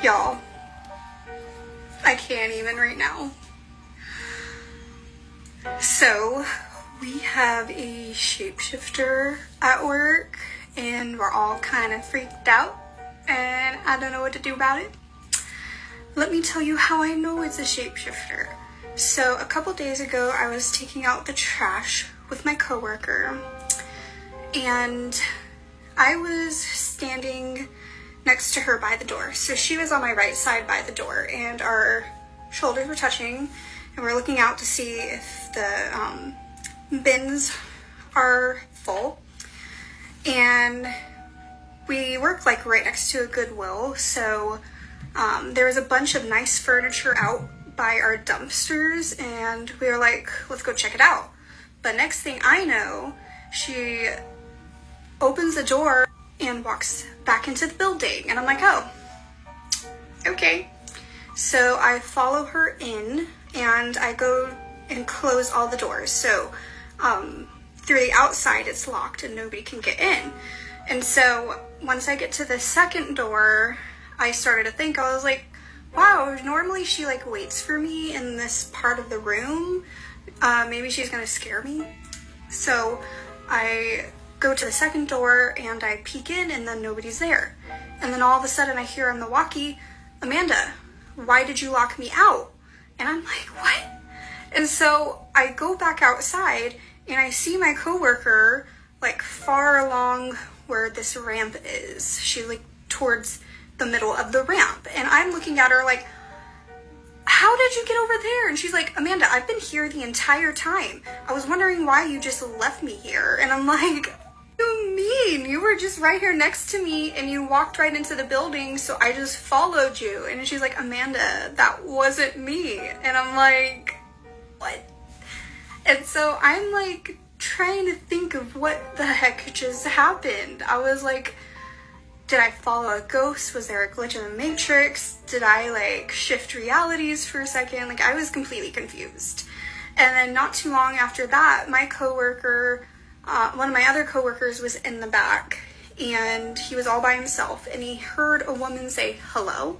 Y'all, I can't even right now. So, we have a shapeshifter at work, and we're all kind of freaked out, and I don't know what to do about it. Let me tell you how I know it's a shapeshifter. So, a couple days ago, I was taking out the trash with my coworker, and I was standing next to her by the door. So she was on my right side by the door, and our shoulders were touching, and we're looking out to see if the bins are full. And we work like right next to a Goodwill, so there was a bunch of nice furniture out by our dumpsters, and we were like, let's go check it out. But next thing I know, she opens the door and walks back into the building, and I'm like, oh, okay. So I follow her in, and I go and close all the doors. So through the outside it's locked and nobody can get in. And so once I get to the second door, I started to think, I was like, wow, normally she like waits for me in this part of the room. Maybe she's gonna scare me. So I go to the second door and I peek in, and then nobody's there. And then all of a sudden I hear on the walkie, Amanda, why did you lock me out? And I'm like, what? And so I go back outside and I see my coworker like far along where this ramp is. She's like towards the middle of the ramp, and I'm looking at her like, how did you get over there? And she's like, Amanda, I've been here the entire time. I was wondering why you just left me here. And I'm like, what do you mean? You were just right here next to me and you walked right into the building, so I just followed you. And she's like, Amanda, that wasn't me. And I'm like, what? And so I'm like trying to think of what the heck just happened. I was like, did I follow a ghost? Was there a glitch in the matrix? Did I like shift realities for a second? Like, I was completely confused. And then not too long after that, my coworker, one of my other coworkers was in the back, and he was all by himself, and he heard a woman say hello.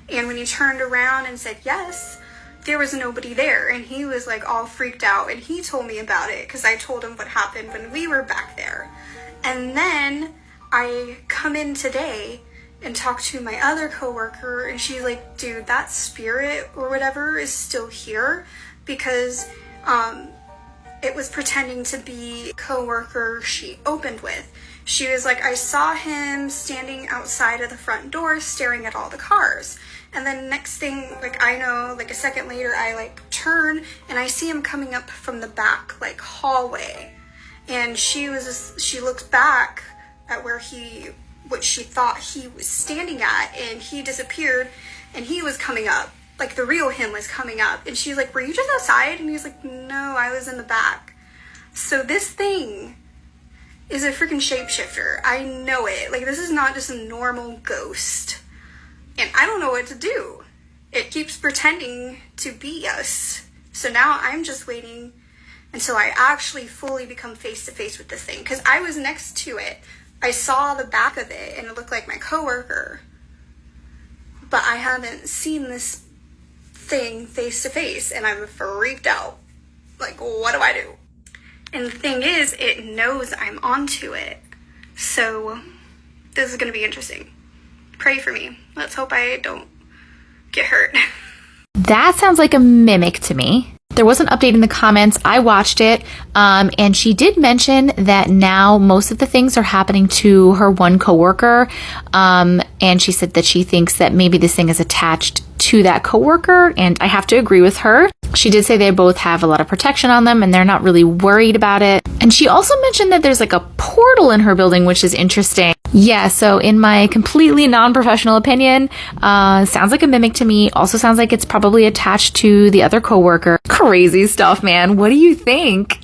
And when he turned around and said yes, there was nobody there, and he was like all freaked out, and he told me about it because I told him what happened when we were back there. And then I come in today and talk to my other coworker, and she's like, dude, that spirit or whatever is still here, because it was pretending to be a coworker she opened with. She was like, I saw him standing outside of the front door staring at all the cars. And then next thing, like, I know, like a second later, I like turn and I see him coming up from the back like hallway. And she looked back at where what she thought he was standing at, and he disappeared, and he was coming up, like the real him was coming up, and she's like, were you just outside? And he's like, no, I was in the back. So this thing is a freaking shapeshifter. I know it. Like, this is not just a normal ghost, and I don't know what to do. It keeps pretending to be us. So now I'm just waiting until I actually fully become face to face with this thing, because I was next to it. I saw the back of it and it looked like my coworker, but I haven't seen this thing face to face, and I'm freaked out. Like, what do I do? And the thing is, it knows I'm onto it. So this is going to be interesting. Pray for me. Let's hope I don't get hurt. That sounds like a mimic to me. There was an update in the comments. I watched it, and she did mention that now most of the things are happening to her one coworker, and she said that she thinks that maybe this thing is attached to that coworker, and I have to agree with her. She did say they both have a lot of protection on them, and they're not really worried about it. And she also mentioned that there's like a portal in her building, which is interesting. Yeah, so in my completely non-professional opinion, sounds like a mimic to me. Also sounds like it's probably attached to the other coworker. Crazy stuff, man. What do you think?